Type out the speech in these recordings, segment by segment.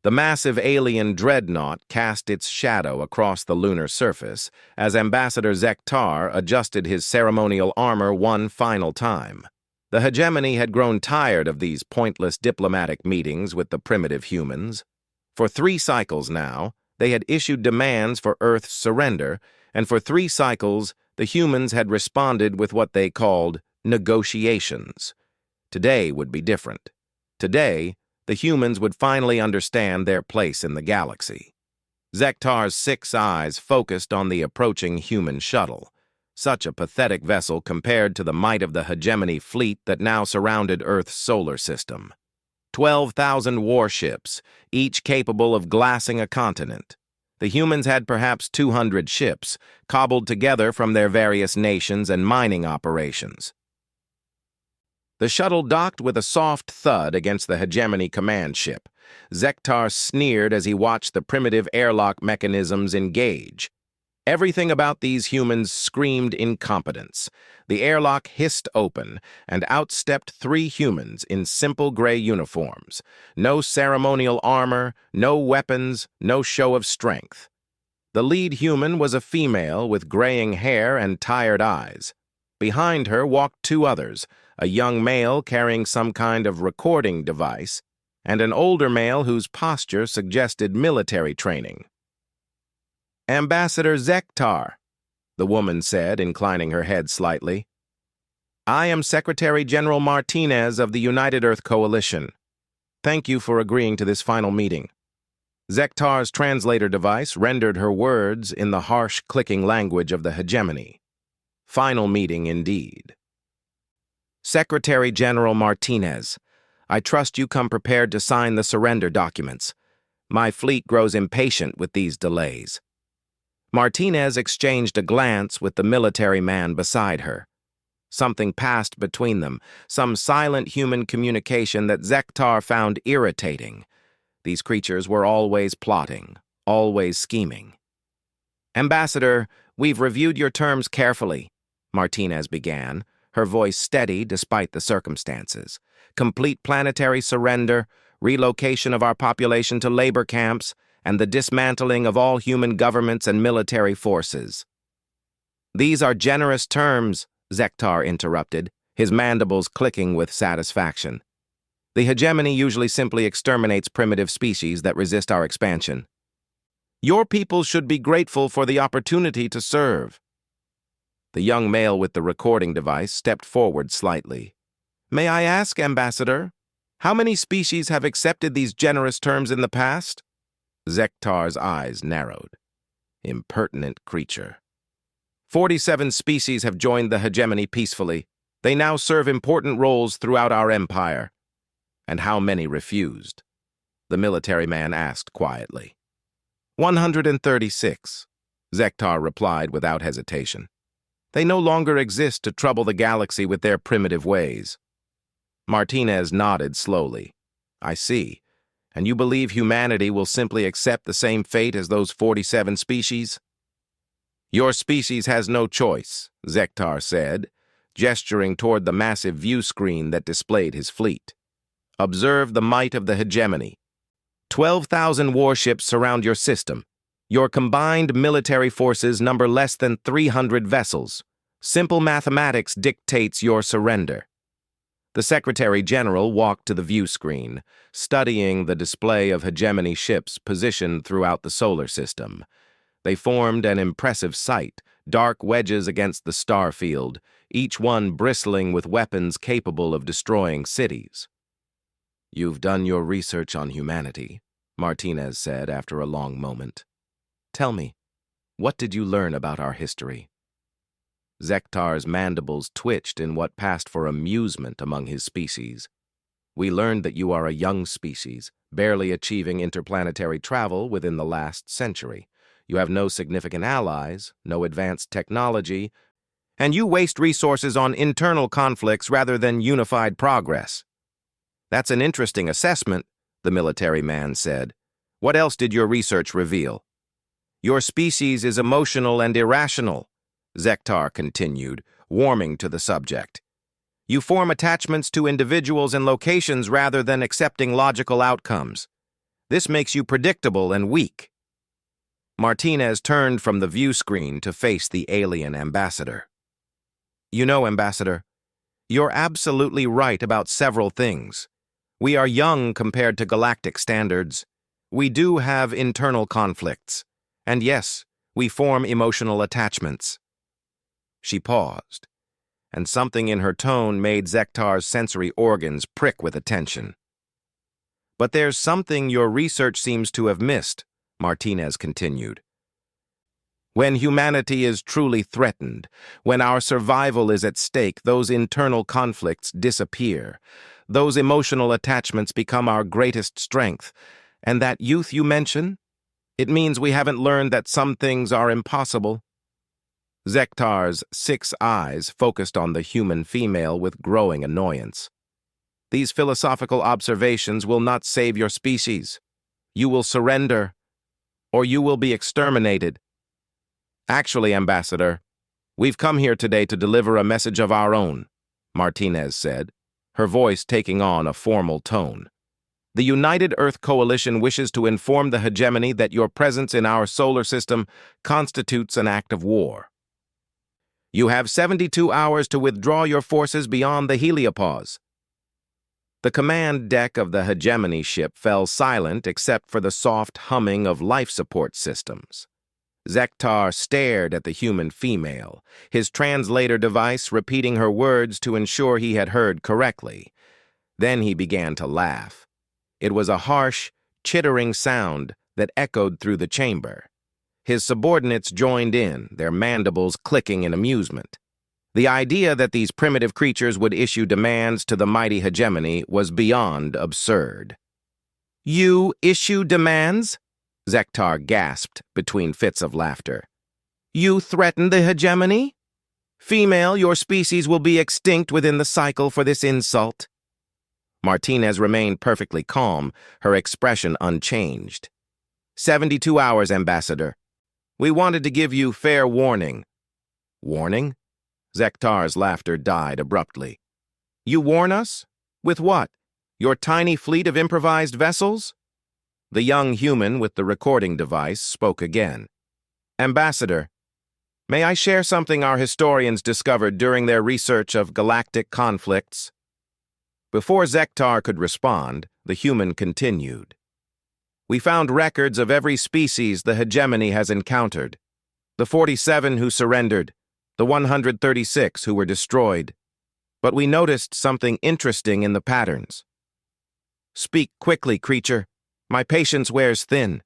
The massive alien dreadnought cast its shadow across the lunar surface as Ambassador Zektar adjusted his ceremonial armor one final time. The hegemony had grown tired of these pointless diplomatic meetings with the primitive humans. For 3 cycles now, they had issued demands for Earth's surrender, and for 3 cycles, the humans had responded with what they called negotiations. Today would be different. Today, the humans would finally understand their place in the galaxy. Zektar's 6 eyes focused on the approaching human shuttle, such a pathetic vessel compared to the might of the hegemony fleet that now surrounded Earth's solar system. 12,000 warships, each capable of glassing a continent. The humans had perhaps 200 ships, cobbled together from their various nations and mining operations. The shuttle docked with a soft thud against the hegemony command ship. Zektar sneered as he watched the primitive airlock mechanisms engage. Everything about these humans screamed incompetence. The airlock hissed open, and out stepped 3 humans in simple gray uniforms. No ceremonial armor, no weapons, no show of strength. The lead human was a female with graying hair and tired eyes. Behind her walked 2 others, a young male carrying some kind of recording device, and an older male whose posture suggested military training. "Ambassador Zektar," the woman said, inclining her head slightly. "I am Secretary General Martinez of the United Earth Coalition. Thank you for agreeing to this final meeting." Zektar's translator device rendered her words in the harsh, clicking language of the hegemony. Final meeting indeed. "Secretary General Martinez, I trust you come prepared to sign the surrender documents. My fleet grows impatient with these delays." Martinez exchanged a glance with the military man beside her. Something passed between them, some silent human communication that Zektar found irritating. These creatures were always plotting, always scheming. "Ambassador, we've reviewed your terms carefully," Martinez began, her voice steady despite the circumstances. "Complete planetary surrender, relocation of our population to labor camps, and the dismantling of all human governments and military forces." "These are generous terms," Zektar interrupted, his mandibles clicking with satisfaction. "The hegemony usually simply exterminates primitive species that resist our expansion. Your people should be grateful for the opportunity to serve." The young male with the recording device stepped forward slightly. "May I ask, Ambassador, how many species have accepted these generous terms in the past?" Zektar's eyes narrowed. Impertinent creature. 47 species have joined the hegemony peacefully. They now serve important roles throughout our empire. "And how many refused?" the military man asked quietly. 136, Zektar replied without hesitation. "They no longer exist to trouble the galaxy with their primitive ways." Martinez nodded slowly. "I see. And you believe humanity will simply accept the same fate as those 47 species?" "Your species has no choice," Zektar said, gesturing toward the massive view screen that displayed his fleet. "Observe the might of the hegemony. 12,000 warships surround your system. Your combined military forces number less than 300 vessels. Simple mathematics dictates your surrender." The Secretary General walked to the view screen, studying the display of hegemony ships positioned throughout the solar system. They formed an impressive sight, dark wedges against the star field, each one bristling with weapons capable of destroying cities. "You've done your research on humanity," Martinez said after a long moment. "Tell me, what did you learn about our history?" Zektar's mandibles twitched in what passed for amusement among his species. "We learned that you are a young species, barely achieving interplanetary travel within the last century. You have no significant allies, no advanced technology, and you waste resources on internal conflicts rather than unified progress." "That's an interesting assessment," the military man said. "What else did your research reveal?" "Your species is emotional and irrational," Zektar continued, warming to the subject. "You form attachments to individuals and locations rather than accepting logical outcomes. This makes you predictable and weak." Martinez turned from the view screen to face the alien ambassador. "You know, Ambassador, you're absolutely right about several things. We are young compared to galactic standards. We do have internal conflicts. And yes, we form emotional attachments." She paused, and something in her tone made Zektar's sensory organs prick with attention. "But there's something your research seems to have missed," Martinez continued. "When humanity is truly threatened, when our survival is at stake, those internal conflicts disappear. Those emotional attachments become our greatest strength. And that youth you mention? It means we haven't learned that some things are impossible." Zektar's 6 eyes focused on the human female with growing annoyance. "These philosophical observations will not save your species. You will surrender, or you will be exterminated." "Actually, Ambassador, we've come here today to deliver a message of our own," Martinez said, her voice taking on a formal tone. "The United Earth Coalition wishes to inform the hegemony that your presence in our solar system constitutes an act of war. You have 72 hours to withdraw your forces beyond the heliopause." The command deck of the hegemony ship fell silent except for the soft humming of life support systems. Zektar stared at the human female, his translator device repeating her words to ensure he had heard correctly. Then he began to laugh. It was a harsh, chittering sound that echoed through the chamber. His subordinates joined in, their mandibles clicking in amusement. The idea that these primitive creatures would issue demands to the mighty hegemony was beyond absurd. "You issue demands?" Zektar gasped between fits of laughter. "You threaten the hegemony? Female, your species will be extinct within the cycle for this insult." Martinez remained perfectly calm, her expression unchanged. 72 hours, Ambassador. We wanted to give you fair warning." "Warning?" Zektar's laughter died abruptly. "You warn us? With what? Your tiny fleet of improvised vessels?" The young human with the recording device spoke again. "Ambassador, may I share something our historians discovered during their research of galactic conflicts?" Before Zektar could respond, the human continued. "We found records of every species the hegemony has encountered. The 47 who surrendered, the 136 who were destroyed. But we noticed something interesting in the patterns." "Speak quickly, creature. My patience wears thin."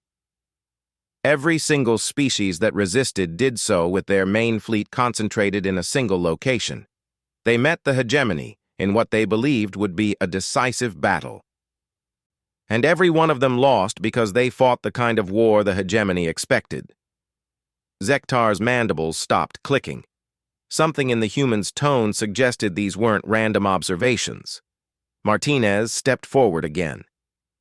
Every single species that resisted did so with their main fleet concentrated in a single location. They met the hegemony in what they believed would be a decisive battle. And every one of them lost because they fought the kind of war the hegemony expected. Zektar's mandibles stopped clicking. Something in the human's tone suggested these weren't random observations. Martinez stepped forward again.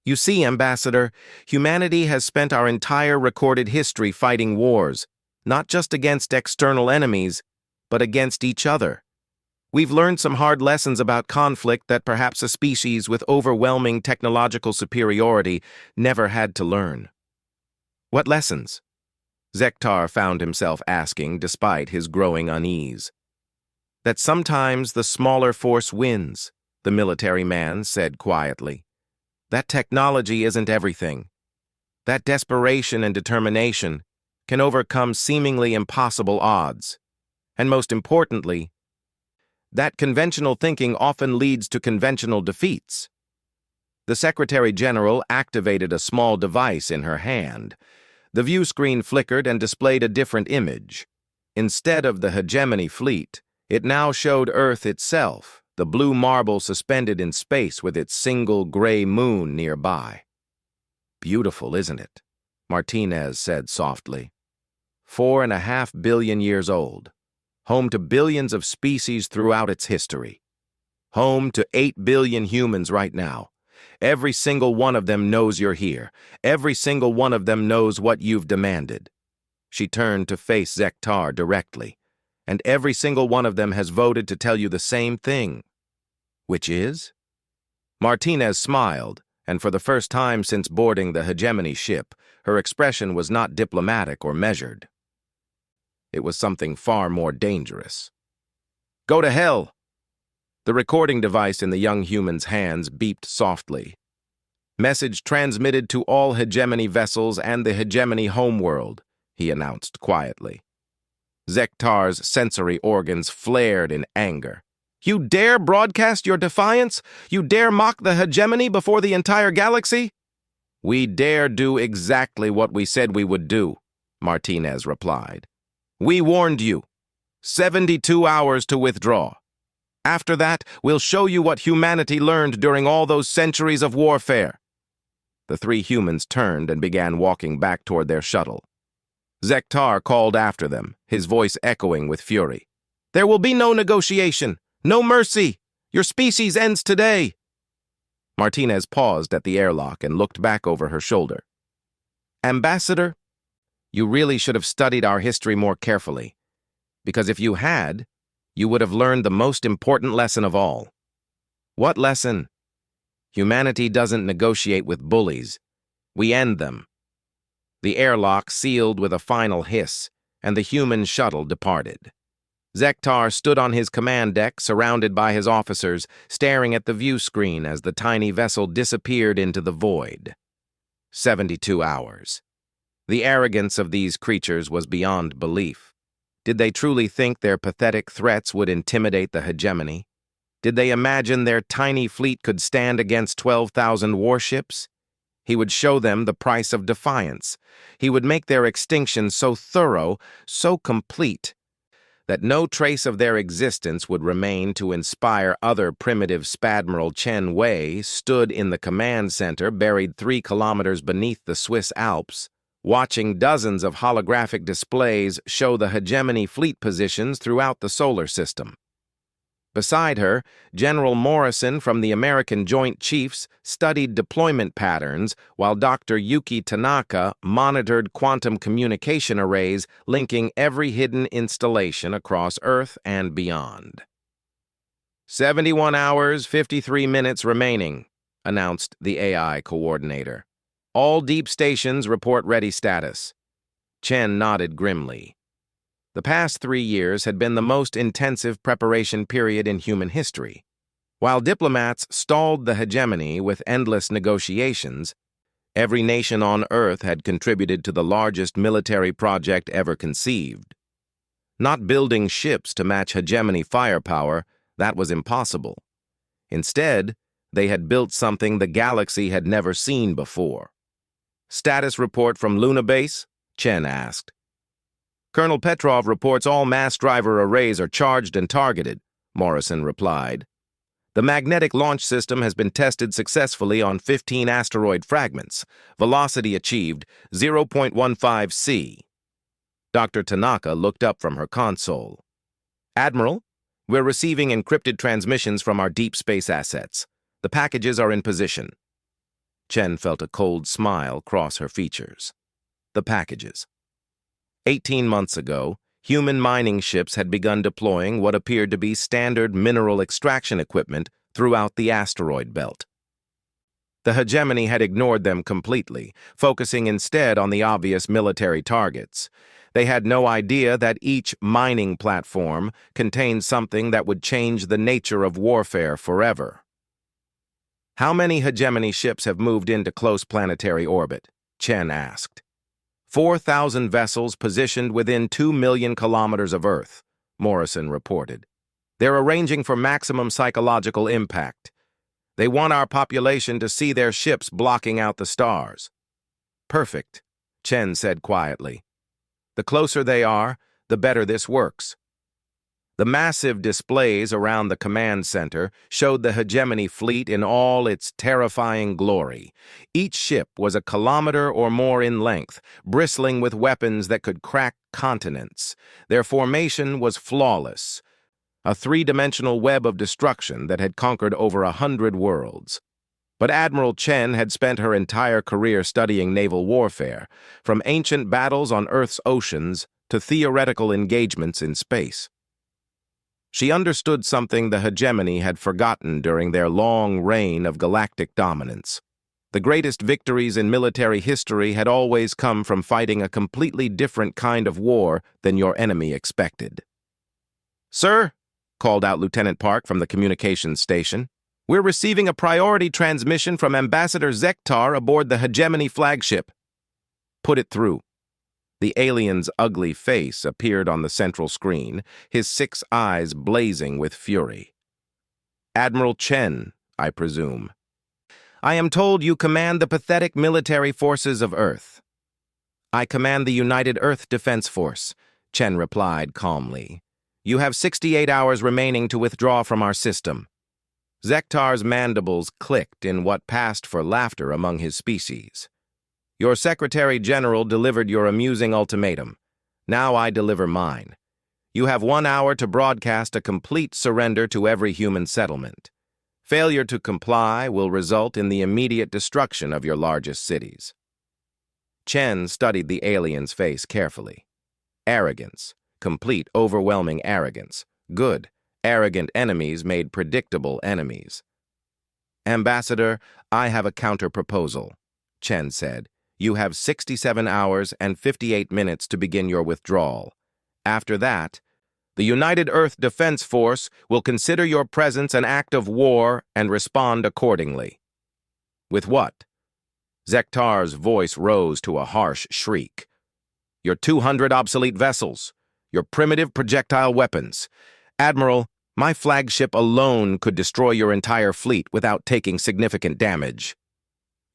"You see, Ambassador, humanity has spent our entire recorded history fighting wars, not just against external enemies, but against each other. We've learned some hard lessons about conflict that perhaps a species with overwhelming technological superiority never had to learn." "What lessons?" Zektar found himself asking despite his growing unease. "That sometimes the smaller force wins," the military man said quietly. "That technology isn't everything. That desperation and determination can overcome seemingly impossible odds. And most importantly, that conventional thinking often leads to conventional defeats." The Secretary General activated a small device in her hand. The view screen flickered and displayed a different image. Instead of the hegemony fleet, it now showed Earth itself, the blue marble suspended in space with its single gray moon nearby. "Beautiful, isn't it?" Martinez said softly. 4.5 billion years old. Home to billions of species throughout its history. Home to 8 billion humans right now. Every single one of them knows you're here. Every single one of them knows what you've demanded. She turned to face Zektar directly. And every single one of them has voted to tell you the same thing. Which is? Martinez smiled, and for the first time since boarding the hegemony ship, her expression was not diplomatic or measured. It was something far more dangerous. "Go to hell!" The recording device in the young human's hands beeped softly. "Message transmitted to all hegemony vessels and the hegemony homeworld," he announced quietly. Zektar's sensory organs flared in anger. "You dare broadcast your defiance? You dare mock the hegemony before the entire galaxy?" "We dare do exactly what we said we would do," Martinez replied. "We warned you. 72 hours to withdraw. After that, we'll show you what humanity learned during all those centuries of warfare." The three humans turned and began walking back toward their shuttle. Zektar called after them, his voice echoing with fury. "There will be no negotiation, no mercy. Your species ends today." Martinez paused at the airlock and looked back over her shoulder. "Ambassador, you really should have studied our history more carefully, because if you had, you would have learned the most important lesson of all." "What lesson?" "Humanity doesn't negotiate with bullies. We end them." The airlock sealed with a final hiss, and the human shuttle departed. Zektar stood on his command deck, surrounded by his officers, staring at the view screen as the tiny vessel disappeared into the void. 72 hours. The arrogance of these creatures was beyond belief. Did they truly think their pathetic threats would intimidate the hegemony? Did they imagine their tiny fleet could stand against 12,000 warships? He would show them the price of defiance. He would make their extinction so thorough, so complete, that no trace of their existence would remain to inspire other primitive Spadmiral Chen Wei stood in the command center buried 3 kilometers beneath the Swiss Alps, watching dozens of holographic displays show the hegemony fleet positions throughout the solar system. Beside her, General Morrison from the American Joint Chiefs studied deployment patterns, while Dr. Yuki Tanaka monitored quantum communication arrays linking every hidden installation across Earth and beyond. 71 hours, 53 minutes remaining, announced the AI coordinator. "All deep stations report ready status." Chen nodded grimly. The past 3 years had been the most intensive preparation period in human history. While diplomats stalled the hegemony with endless negotiations, every nation on Earth had contributed to the largest military project ever conceived. Not building ships to match hegemony firepower, that was impossible. Instead, they had built something the galaxy had never seen before. "Status report from Luna Base?" Chen asked. "Colonel Petrov reports all mass driver arrays are charged and targeted," Morrison replied. "The magnetic launch system has been tested successfully on 15 asteroid fragments. Velocity achieved 0.15 c. Dr. Tanaka looked up from her console. "Admiral, we're receiving encrypted transmissions from our deep space assets. The packages are in position." Chen felt a cold smile cross her features. The packages. 18 months ago, human mining ships had begun deploying what appeared to be standard mineral extraction equipment throughout the asteroid belt. The hegemony had ignored them completely, focusing instead on the obvious military targets. They had no idea that each mining platform contained something that would change the nature of warfare forever. "How many hegemony ships have moved into close planetary orbit?" Chen asked. 4,000 vessels positioned within 2 million kilometers of Earth, Morrison reported. "They're arranging for maximum psychological impact. They want our population to see their ships blocking out the stars." "Perfect," Chen said quietly. "The closer they are, the better this works." The massive displays around the command center showed the hegemony fleet in all its terrifying glory. Each ship was a kilometer or more in length, bristling with weapons that could crack continents. Their formation was flawless, a 3-dimensional web of destruction that had conquered over 100 worlds. But Admiral Chen had spent her entire career studying naval warfare, from ancient battles on Earth's oceans to theoretical engagements in space. She understood something the hegemony had forgotten during their long reign of galactic dominance. The greatest victories in military history had always come from fighting a completely different kind of war than your enemy expected. "Sir," called out Lieutenant Park from the communications station, "we're receiving a priority transmission from Ambassador Zektar aboard the Hegemony flagship." "Put it through." The alien's ugly face appeared on the central screen, his 6 eyes blazing with fury. "Admiral Chen, I presume. I am told you command the pathetic military forces of Earth." "I command the United Earth Defense Force," Chen replied calmly. "You have 68 hours remaining to withdraw from our system." Zektar's mandibles clicked in what passed for laughter among his species. "Your Secretary General delivered your amusing ultimatum. Now I deliver mine. You have 1 hour to broadcast a complete surrender to every human settlement. Failure to comply will result in the immediate destruction of your largest cities." Chen studied the alien's face carefully. Arrogance. Complete, overwhelming arrogance. Good. Arrogant enemies made predictable enemies. "Ambassador, I have a counter-proposal," Chen said. "You have 67 hours and 58 minutes to begin your withdrawal. After that, the United Earth Defense Force will consider your presence an act of war and respond accordingly." "With what?" Zektar's voice rose to a harsh shriek. "Your 200 obsolete vessels. Your primitive projectile weapons. Admiral, my flagship alone could destroy your entire fleet without taking significant damage."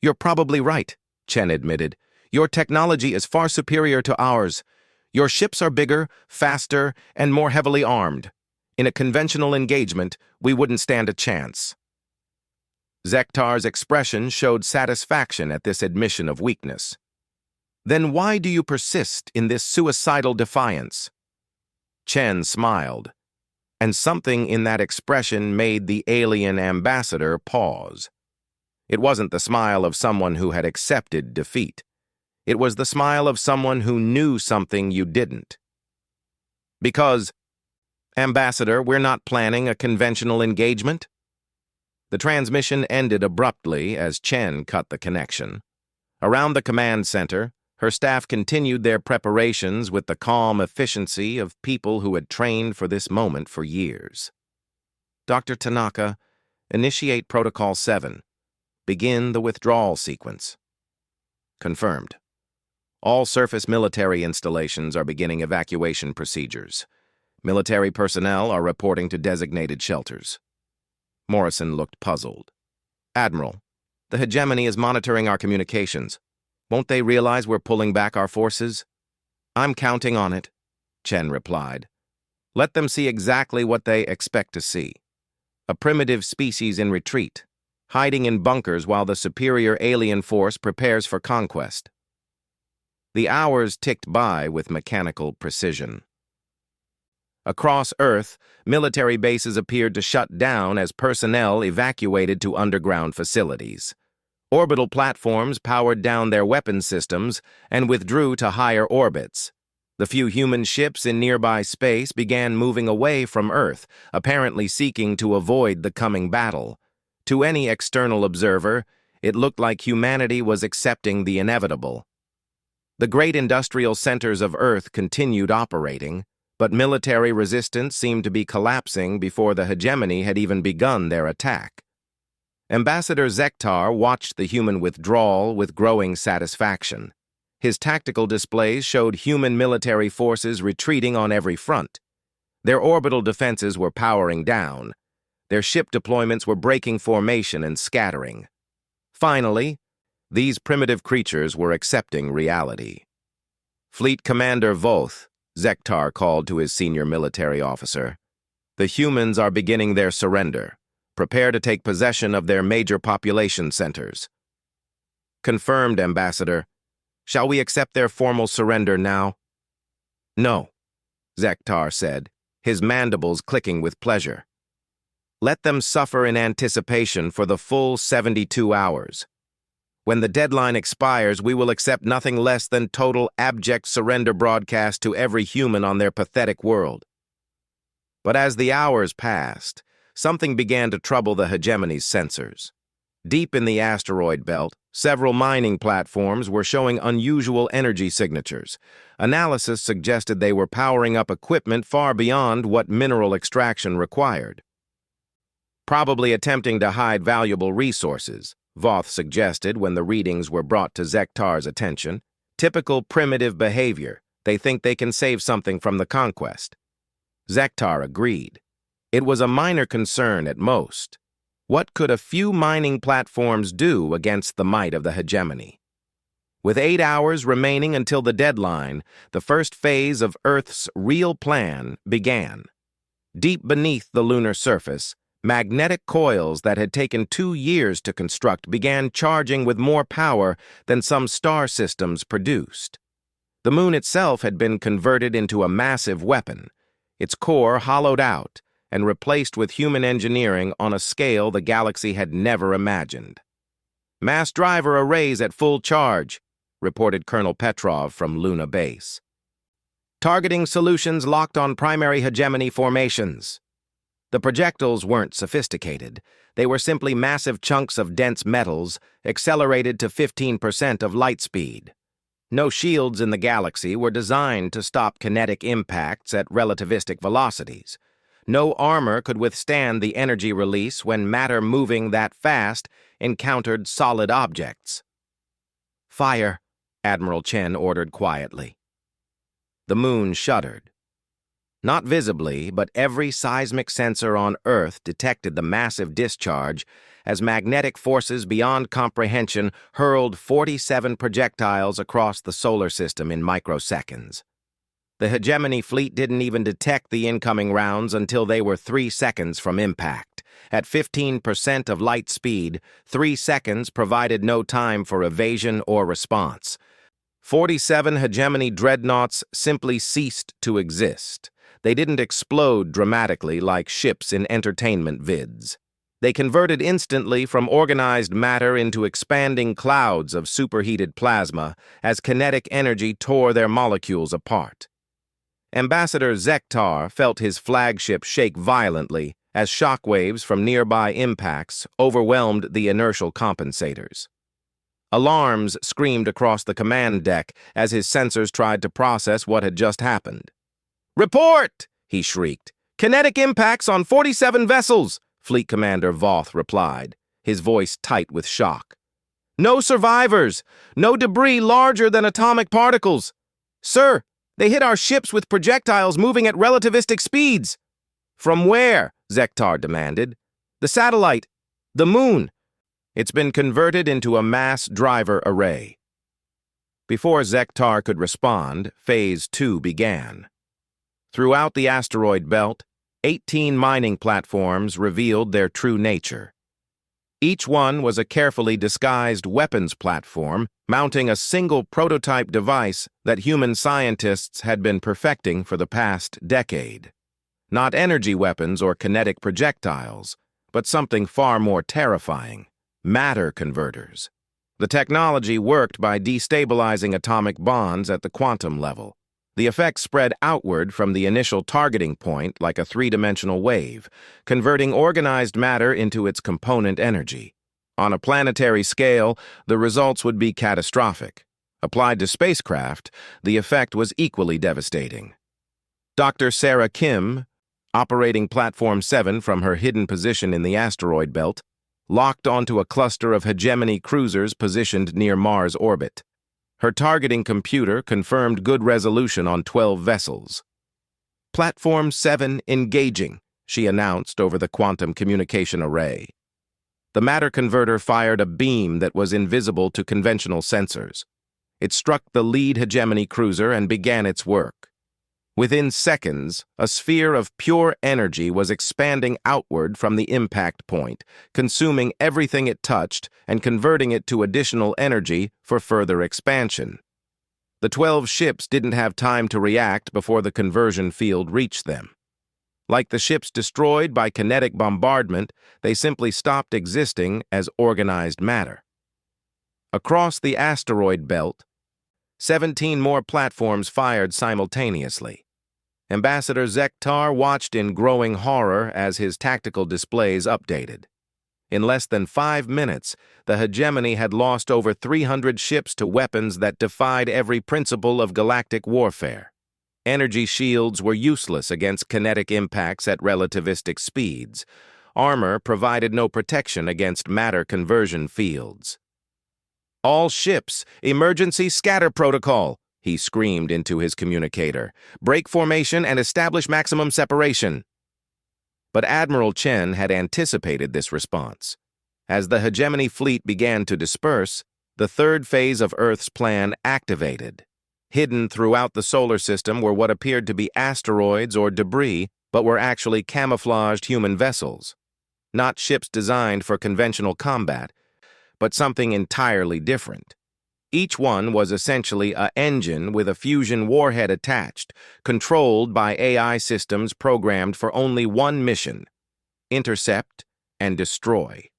"You're probably right," Chen admitted. "Your technology is far superior to ours. Your ships are bigger, faster, and more heavily armed. In a conventional engagement, we wouldn't stand a chance." Zektar's expression showed satisfaction at this admission of weakness. "Then why do you persist in this suicidal defiance?" Chen smiled, and something in that expression made the alien ambassador pause. It wasn't the smile of someone who had accepted defeat. It was the smile of someone who knew something you didn't. "Because, Ambassador, we're not planning a conventional engagement." The transmission ended abruptly as Chen cut the connection. Around the command center, her staff continued their preparations with the calm efficiency of people who had trained for this moment for years. "Dr. Tanaka, initiate Protocol 7. Begin the withdrawal sequence." "Confirmed. All surface military installations are beginning evacuation procedures. Military personnel are reporting to designated shelters." Morrison looked puzzled. "Admiral, the Hegemony is monitoring our communications. Won't they realize we're pulling back our forces?" "I'm counting on it," Chen replied. "Let them see exactly what they expect to see. A primitive species in retreat, hiding in bunkers while the superior alien force prepares for conquest." The hours ticked by with mechanical precision. Across Earth, military bases appeared to shut down as personnel evacuated to underground facilities. Orbital platforms powered down their weapon systems and withdrew to higher orbits. The few human ships in nearby space began moving away from Earth, apparently seeking to avoid the coming battle. To any external observer, it looked like humanity was accepting the inevitable. The great industrial centers of Earth continued operating, but military resistance seemed to be collapsing before the Hegemony had even begun their attack. Ambassador Zektar watched the human withdrawal with growing satisfaction. His tactical displays showed human military forces retreating on every front. Their orbital defenses were powering down. Their ship deployments were breaking formation and scattering. Finally, these primitive creatures were accepting reality. "Fleet Commander Voth," Zektar called to his senior military officer, "the humans are beginning their surrender. Prepare to take possession of their major population centers." "Confirmed, Ambassador. Shall we accept their formal surrender now?" "No," Zektar said, his mandibles clicking with pleasure. "Let them suffer in anticipation for the full 72 hours. When the deadline expires, we will accept nothing less than total abject surrender broadcast to every human on their pathetic world." But as the hours passed, something began to trouble the Hegemony's sensors. Deep in the asteroid belt, several mining platforms were showing unusual energy signatures. Analysis suggested they were powering up equipment far beyond what mineral extraction required. Probably attempting to hide valuable resources, Voth suggested when the readings were brought to Zektar's attention. Typical primitive behavior. They think they can save something from the conquest. Zektar agreed. It was a minor concern at most. What could a few mining platforms do against the might of the hegemony? With 8 hours remaining until the deadline, the first phase of Earth's real plan began. Deep beneath the lunar surface, magnetic coils that had taken 2 years to construct began charging with more power than some star systems produced. The moon itself had been converted into a massive weapon, its core hollowed out and replaced with human engineering on a scale the galaxy had never imagined. "Mass driver arrays at full charge," reported Colonel Petrov from Luna Base. "Targeting solutions locked on primary hegemony formations." The projectiles weren't sophisticated. They were simply massive chunks of dense metals accelerated to 15% of light speed. No shields in the galaxy were designed to stop kinetic impacts at relativistic velocities. No armor could withstand the energy release when matter moving that fast encountered solid objects. "Fire," Admiral Chen ordered quietly. The moon shuddered. Not visibly, but every seismic sensor on Earth detected the massive discharge as magnetic forces beyond comprehension hurled 47 projectiles across the solar system in microseconds. The hegemony fleet didn't even detect the incoming rounds until they were 3 seconds from impact. At 15% of light speed, 3 seconds provided no time for evasion or response. 47 hegemony dreadnoughts simply ceased to exist. They didn't explode dramatically like ships in entertainment vids. They converted instantly from organized matter into expanding clouds of superheated plasma as kinetic energy tore their molecules apart. Ambassador Zektar felt his flagship shake violently as shockwaves from nearby impacts overwhelmed the inertial compensators. Alarms screamed across the command deck as his sensors tried to process what had just happened. "Report!" he shrieked. "Kinetic impacts on 47 vessels!" Fleet Commander Voth replied, his voice tight with shock. "No survivors! No debris larger than atomic particles! Sir, they hit our ships with projectiles moving at relativistic speeds!" "From where?" Zektar demanded. "The satellite. The moon. It's been converted into a mass driver array." Before Zektar could respond, Phase 2 began. Throughout the asteroid belt, 18 mining platforms revealed their true nature. Each one was a carefully disguised weapons platform mounting a single prototype device that human scientists had been perfecting for the past decade. Not energy weapons or kinetic projectiles, but something far more terrifying: matter converters. The technology worked by destabilizing atomic bonds at the quantum level. The effect spread outward from the initial targeting point like a three-dimensional wave, converting organized matter into its component energy. On a planetary scale, the results would be catastrophic. Applied to spacecraft, the effect was equally devastating. Dr. Sarah Kim, operating Platform 7 from her hidden position in the asteroid belt, locked onto a cluster of hegemony cruisers positioned near Mars orbit. Her targeting computer confirmed good resolution on 12 vessels. "Platform 7 engaging," she announced over the quantum communication array. The matter converter fired a beam that was invisible to conventional sensors. It struck the lead hegemony cruiser and began its work. Within seconds, a sphere of pure energy was expanding outward from the impact point, consuming everything it touched and converting it to additional energy for further expansion. The 12 ships didn't have time to react before the conversion field reached them. Like the ships destroyed by kinetic bombardment, they simply stopped existing as organized matter. Across the asteroid belt, 17 more platforms fired simultaneously. Ambassador Zektar watched in growing horror as his tactical displays updated. In less than 5 minutes, the hegemony had lost over 300 ships to weapons that defied every principle of galactic warfare. Energy shields were useless against kinetic impacts at relativistic speeds. Armor provided no protection against matter conversion fields. "All ships, emergency scatter protocol," he screamed into his communicator. "Break formation and establish maximum separation." But Admiral Chen had anticipated this response. As the hegemony fleet began to disperse, the third phase of Earth's plan activated. Hidden throughout the solar system were what appeared to be asteroids or debris, but were actually camouflaged human vessels. Not ships designed for conventional combat, but something entirely different. Each one was essentially an engine with a fusion warhead attached, controlled by AI systems programmed for only one mission: intercept and destroy.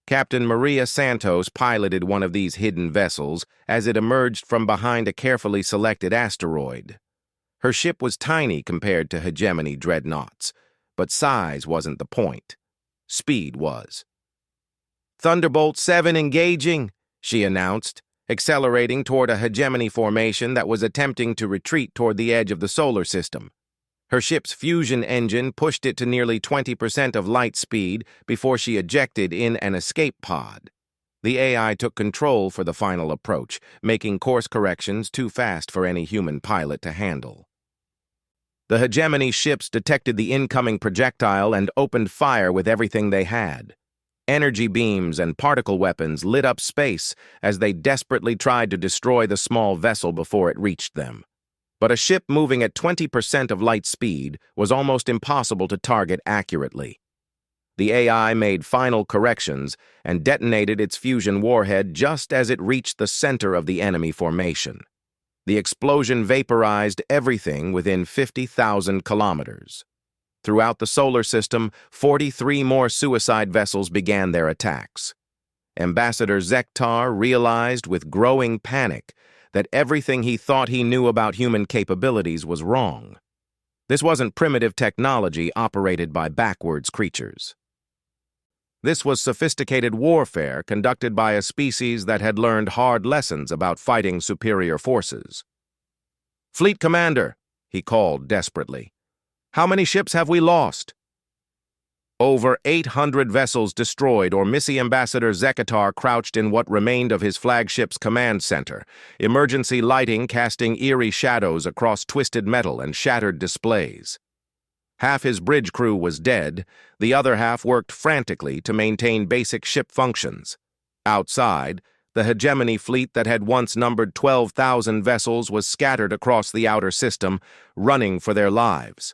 Captain Maria Santos piloted one of these hidden vessels as it emerged from behind a carefully selected asteroid. Her ship was tiny compared to hegemony dreadnoughts, but size wasn't the point. Speed was. "Thunderbolt 7 engaging," she announced, accelerating toward a hegemony formation that was attempting to retreat toward the edge of the solar system. Her ship's fusion engine pushed it to nearly 20% of light speed before she ejected in an escape pod. The AI took control for the final approach, making course corrections too fast for any human pilot to handle. The hegemony ships detected the incoming projectile and opened fire with everything they had. Energy beams and particle weapons lit up space as they desperately tried to destroy the small vessel before it reached them. But a ship moving at 20% of light speed was almost impossible to target accurately. The AI made final corrections and detonated its fusion warhead just as it reached the center of the enemy formation. The explosion vaporized everything within 50,000 kilometers. Throughout the solar system, 43 more suicide vessels began their attacks. Ambassador Zektar realized with growing panic that everything he thought he knew about human capabilities was wrong. This wasn't primitive technology operated by backwards creatures. This was sophisticated warfare conducted by a species that had learned hard lessons about fighting superior forces. "Fleet Commander," he called desperately, "how many ships have we lost?" "Over 800 vessels destroyed," or Missy Ambassador Zekatar crouched in what remained of his flagship's command center, emergency lighting casting eerie shadows across twisted metal and shattered displays. Half his bridge crew was dead, the other half worked frantically to maintain basic ship functions. Outside, the hegemony fleet that had once numbered 12,000 vessels was scattered across the outer system, running for their lives.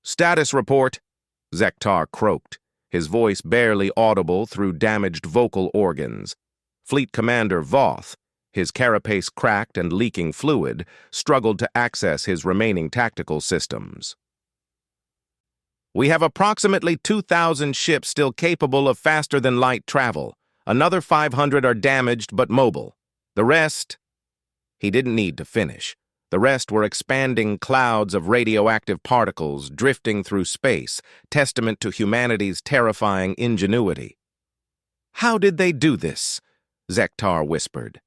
"Status report," Zektar croaked, his voice barely audible through damaged vocal organs. Fleet Commander Voth, his carapace cracked and leaking fluid, struggled to access his remaining tactical systems. "We have approximately 2,000 ships still capable of faster-than-light travel. Another 500 are damaged but mobile. The rest—" He didn't need to finish. The rest were expanding clouds of radioactive particles drifting through space, testament to humanity's terrifying ingenuity. "How did they do this?" Zektar whispered.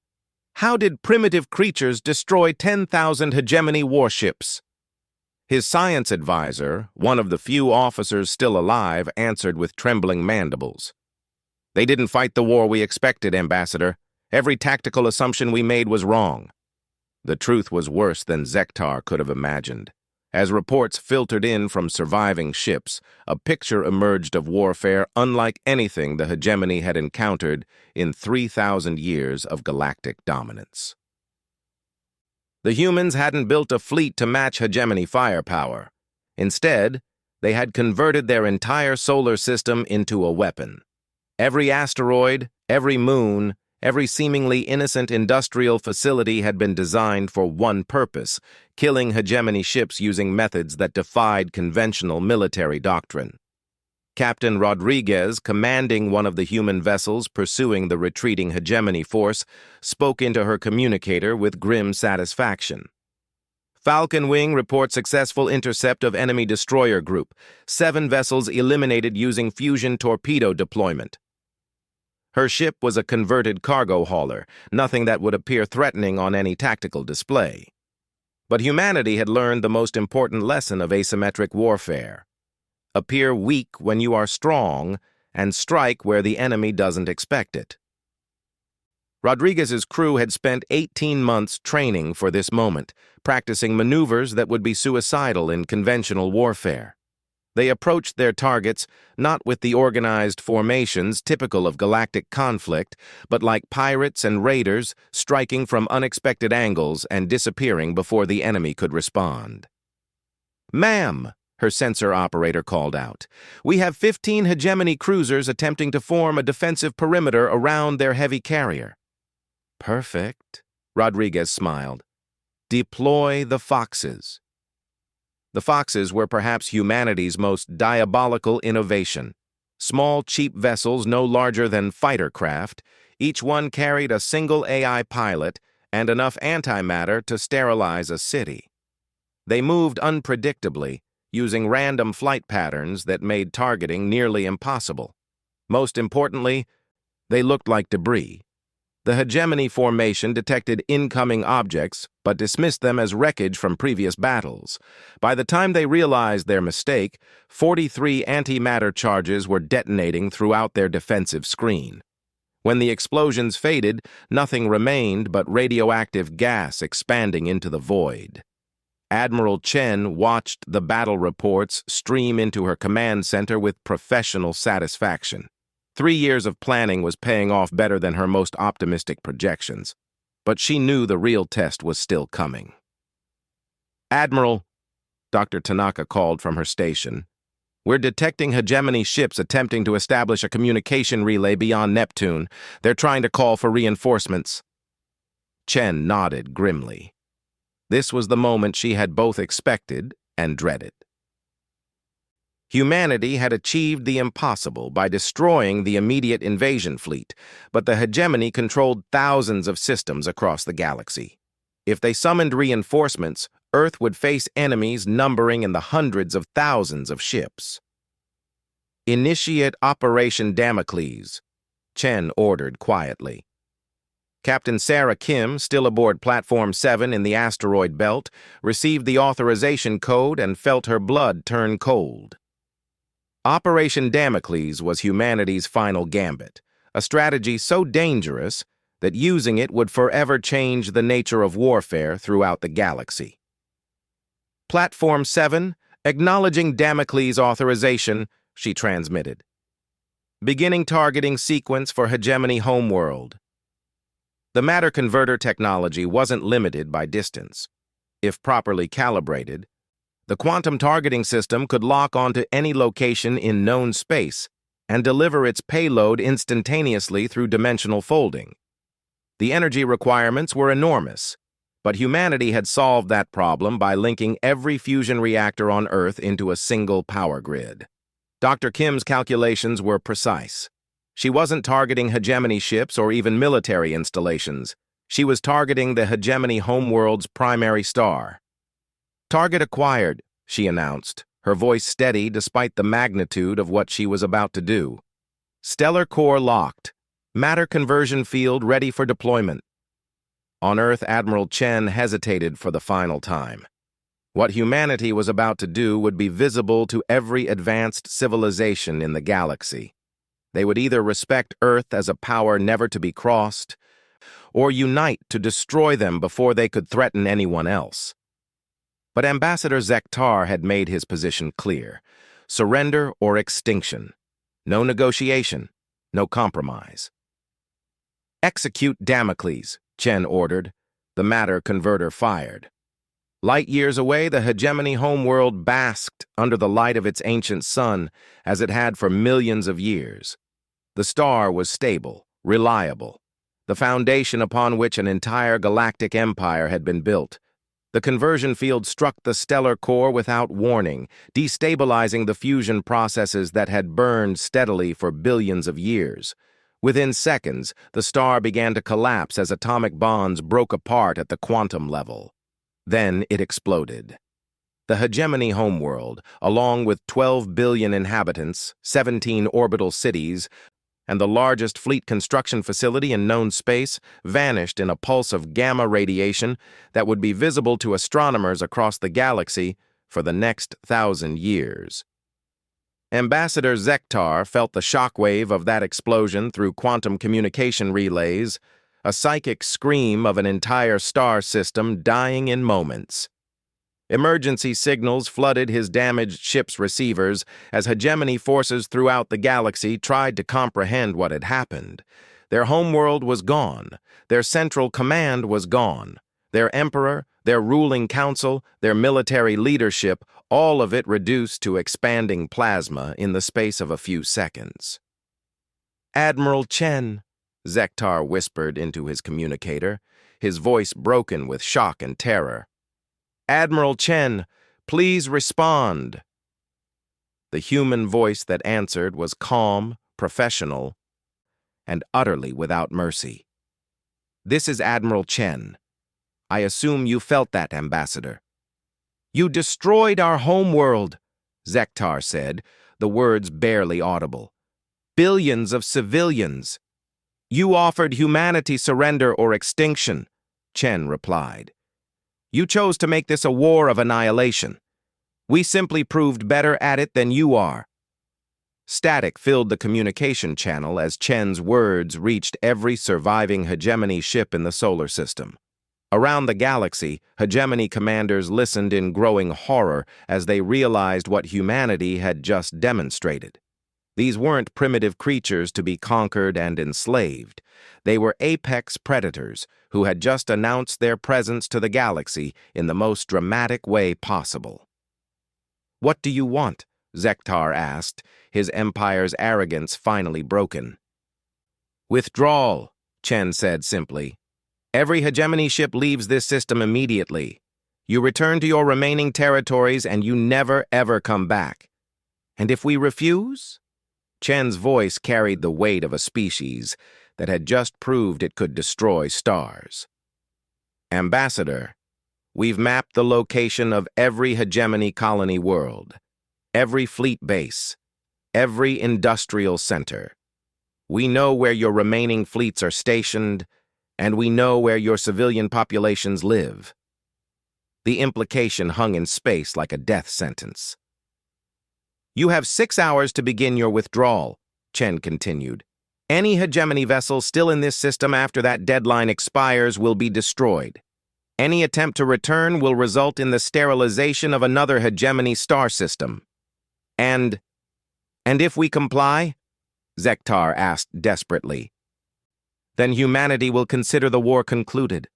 "How did primitive creatures destroy 10,000 hegemony warships?" His science advisor, one of the few officers still alive, answered with trembling mandibles. "They didn't fight the war we expected, Ambassador. Every tactical assumption we made was wrong." The truth was worse than Zektar could have imagined. As reports filtered in from surviving ships, a picture emerged of warfare unlike anything the hegemony had encountered in 3,000 years of galactic dominance. The humans hadn't built a fleet to match hegemony firepower. Instead, they had converted their entire solar system into a weapon. Every asteroid, every moon, every seemingly innocent industrial facility had been designed for one purpose: killing hegemony ships using methods that defied conventional military doctrine. Captain Rodriguez, commanding one of the human vessels pursuing the retreating hegemony force, spoke into her communicator with grim satisfaction. Falcon Wing reports successful intercept of enemy destroyer group. 7 vessels eliminated using fusion torpedo deployment. Her ship was a converted cargo hauler, nothing that would appear threatening on any tactical display. But humanity had learned the most important lesson of asymmetric warfare. Appear weak when you are strong, and strike where the enemy doesn't expect it. Rodriguez's crew had spent 18 months training for this moment, practicing maneuvers that would be suicidal in conventional warfare. They approached their targets not with the organized formations typical of galactic conflict, but like pirates and raiders striking from unexpected angles and disappearing before the enemy could respond. "Ma'am," her sensor operator called out, "we have 15 hegemony cruisers attempting to form a defensive perimeter around their heavy carrier." "Perfect," Rodriguez smiled. "Deploy the Foxes." The Foxes were perhaps humanity's most diabolical innovation. Small, cheap vessels no larger than fighter craft, each one carried a single AI pilot and enough antimatter to sterilize a city. They moved unpredictably, using random flight patterns that made targeting nearly impossible. Most importantly, they looked like debris. The hegemony formation detected incoming objects, but dismissed them as wreckage from previous battles. By the time they realized their mistake, 43 antimatter charges were detonating throughout their defensive screen. When the explosions faded, nothing remained but radioactive gas expanding into the void. Admiral Chen watched the battle reports stream into her command center with professional satisfaction. 3 years of planning was paying off better than her most optimistic projections, but she knew the real test was still coming. "Admiral," Dr. Tanaka called from her station, "we're detecting hegemony ships attempting to establish a communication relay beyond Neptune. They're trying to call for reinforcements." Chen nodded grimly. This was the moment she had both expected and dreaded. Humanity had achieved the impossible by destroying the immediate invasion fleet, but the hegemony controlled thousands of systems across the galaxy. If they summoned reinforcements, Earth would face enemies numbering in the hundreds of thousands of ships. "Initiate Operation Damocles," Chen ordered quietly. Captain Sarah Kim, still aboard Platform 7 in the asteroid belt, received the authorization code and felt her blood turn cold. Operation Damocles was humanity's final gambit, a strategy so dangerous that using it would forever change the nature of warfare throughout the galaxy. "Platform 7, acknowledging Damocles' authorization," she transmitted. "Beginning targeting sequence for hegemony homeworld." The matter converter technology wasn't limited by distance. If properly calibrated, the quantum targeting system could lock onto any location in known space and deliver its payload instantaneously through dimensional folding. The energy requirements were enormous, but humanity had solved that problem by linking every fusion reactor on Earth into a single power grid. Dr. Kim's calculations were precise. She wasn't targeting hegemony ships or even military installations. She was targeting the hegemony homeworld's primary star. "Target acquired," she announced, her voice steady despite the magnitude of what she was about to do. "Stellar core locked. Matter conversion field ready for deployment." On Earth, Admiral Chen hesitated for the final time. What humanity was about to do would be visible to every advanced civilization in the galaxy. They would either respect Earth as a power never to be crossed, or unite to destroy them before they could threaten anyone else. But Ambassador Zektar had made his position clear. Surrender or extinction. No negotiation, no compromise. "Execute Damocles," Chen ordered. The matter converter fired. Light years away, the hegemony homeworld basked under the light of its ancient sun, as it had for millions of years. The star was stable, reliable, the foundation upon which an entire galactic empire had been built. The conversion field struck the stellar core without warning, destabilizing the fusion processes that had burned steadily for billions of years. Within seconds, the star began to collapse as atomic bonds broke apart at the quantum level. Then it exploded. The hegemony homeworld, along with 12 billion inhabitants, 17 orbital cities, and the largest fleet construction facility in known space, vanished in a pulse of gamma radiation that would be visible to astronomers across the galaxy for the next 1,000 years. Ambassador Zektar felt the shockwave of that explosion through quantum communication relays, a psychic scream of an entire star system dying in moments. Emergency signals flooded his damaged ship's receivers as hegemony forces throughout the galaxy tried to comprehend what had happened. Their homeworld was gone. Their central command was gone. Their emperor, their ruling council, their military leadership, all of it reduced to expanding plasma in the space of a few seconds. "Admiral Chen," Zektar whispered into his communicator, his voice broken with shock and terror. "Admiral Chen, please respond." The human voice that answered was calm, professional, and utterly without mercy. "This is Admiral Chen. I assume you felt that, Ambassador." "You destroyed our homeworld," Zektar said, the words barely audible. "Billions of civilians." "You offered humanity surrender or extinction," Chen replied. "You chose to make this a war of annihilation. We simply proved better at it than you are." Static filled the communication channel as Chen's words reached every surviving hegemony ship in the solar system. Around the galaxy, hegemony commanders listened in growing horror as they realized what humanity had just demonstrated. These weren't primitive creatures to be conquered and enslaved. They were apex predators who had just announced their presence to the galaxy in the most dramatic way possible. "What do you want?" Zektar asked, his empire's arrogance finally broken. "Withdrawal," Chen said simply. "Every hegemony ship leaves this system immediately. You return to your remaining territories and you never ever come back. And if we refuse?" Chen's voice carried the weight of a species that had just proved it could destroy stars. "Ambassador, we've mapped the location of every hegemony colony world, every fleet base, every industrial center. We know where your remaining fleets are stationed, and we know where your civilian populations live." The implication hung in space like a death sentence. "You have 6 hours to begin your withdrawal," Chen continued. "Any hegemony vessel still in this system after that deadline expires will be destroyed. Any attempt to return will result in the sterilization of another hegemony star system. And if we comply?" Zektar asked desperately. "Then humanity will consider the war concluded.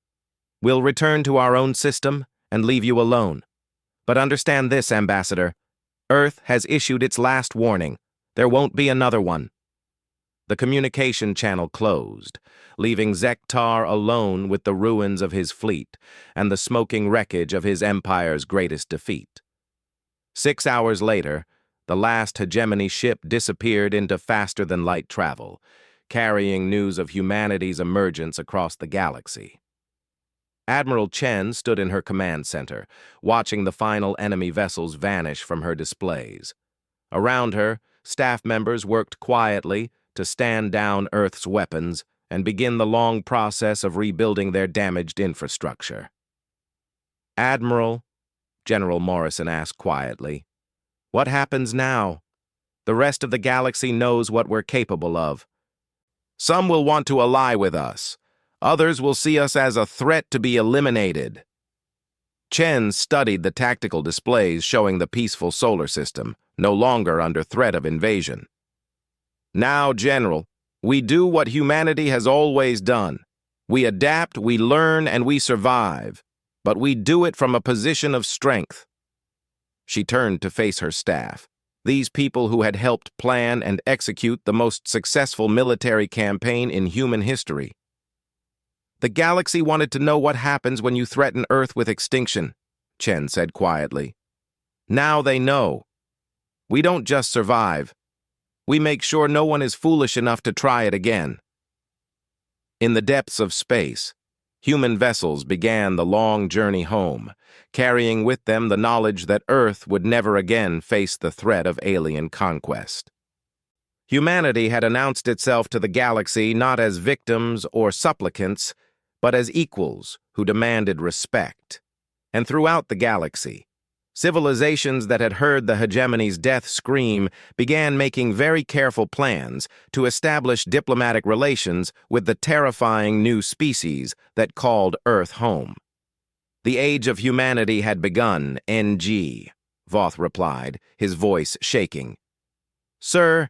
We'll return to our own system and leave you alone. But understand this, Ambassador. Earth has issued its last warning. There won't be another one." The communication channel closed, leaving Zektar alone with the ruins of his fleet and the smoking wreckage of his empire's greatest defeat. 6 hours later, the last hegemony ship disappeared into faster-than-light travel, carrying news of humanity's emergence across the galaxy. Admiral Chen stood in her command center, watching the final enemy vessels vanish from her displays. Around her, staff members worked quietly to stand down Earth's weapons and begin the long process of rebuilding their damaged infrastructure. "Admiral," General Morrison asked quietly, "what happens now? The rest of the galaxy knows what we're capable of. Some will want to ally with us. Others will see us as a threat to be eliminated." Chen studied the tactical displays showing the peaceful solar system, no longer under threat of invasion. "Now, General, we do what humanity has always done. We adapt, we learn, and we survive. But we do it from a position of strength." She turned to face her staff, these people who had helped plan and execute the most successful military campaign in human history. "The galaxy wanted to know what happens when you threaten Earth with extinction," Chen said quietly. "Now they know. We don't just survive. We make sure no one is foolish enough to try it again." In the depths of space, human vessels began the long journey home, carrying with them the knowledge that Earth would never again face the threat of alien conquest. Humanity had announced itself to the galaxy not as victims or supplicants, but as equals who demanded respect. And throughout the galaxy, civilizations that had heard the hegemony's death scream began making very careful plans to establish diplomatic relations with the terrifying new species that called Earth home. The age of humanity had begun, NG, Voth replied, his voice shaking. Sir,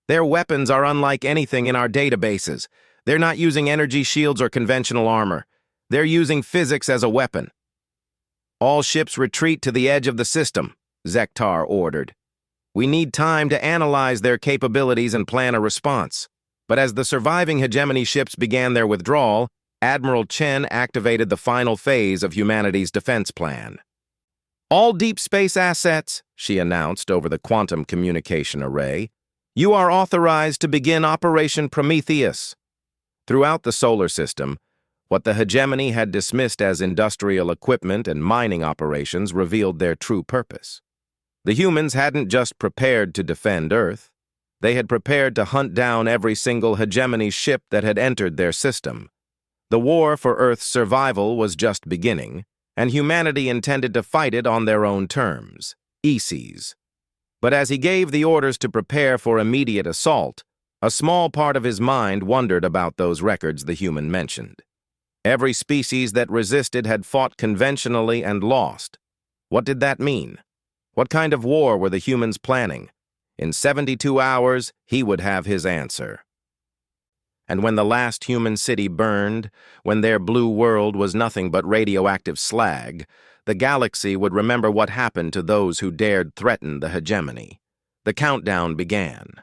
their weapons are unlike anything in our databases. They're not using energy shields or conventional armor. They're using physics as a weapon. All ships retreat to the edge of the system, Zektar ordered. We need time to analyze their capabilities and plan a response. But as the surviving hegemony ships began their withdrawal, Admiral Chen activated the final phase of humanity's defense plan. All deep space assets, she announced over the quantum communication array, you are authorized to begin Operation Prometheus. Throughout the solar system, what the hegemony had dismissed as industrial equipment and mining operations revealed their true purpose. The humans hadn't just prepared to defend Earth. They had prepared to hunt down every single hegemony ship that had entered their system. The war for Earth's survival was just beginning, and humanity intended to fight it on their own terms, ECs. But as he gave the orders to prepare for immediate assault, a small part of his mind wondered about those records the human mentioned. Every species that resisted had fought conventionally and lost. What did that mean? What kind of war were the humans planning? In 72 hours, he would have his answer. And when the last human city burned, when their blue world was nothing but radioactive slag, the galaxy would remember what happened to those who dared threaten the hegemony. The countdown began.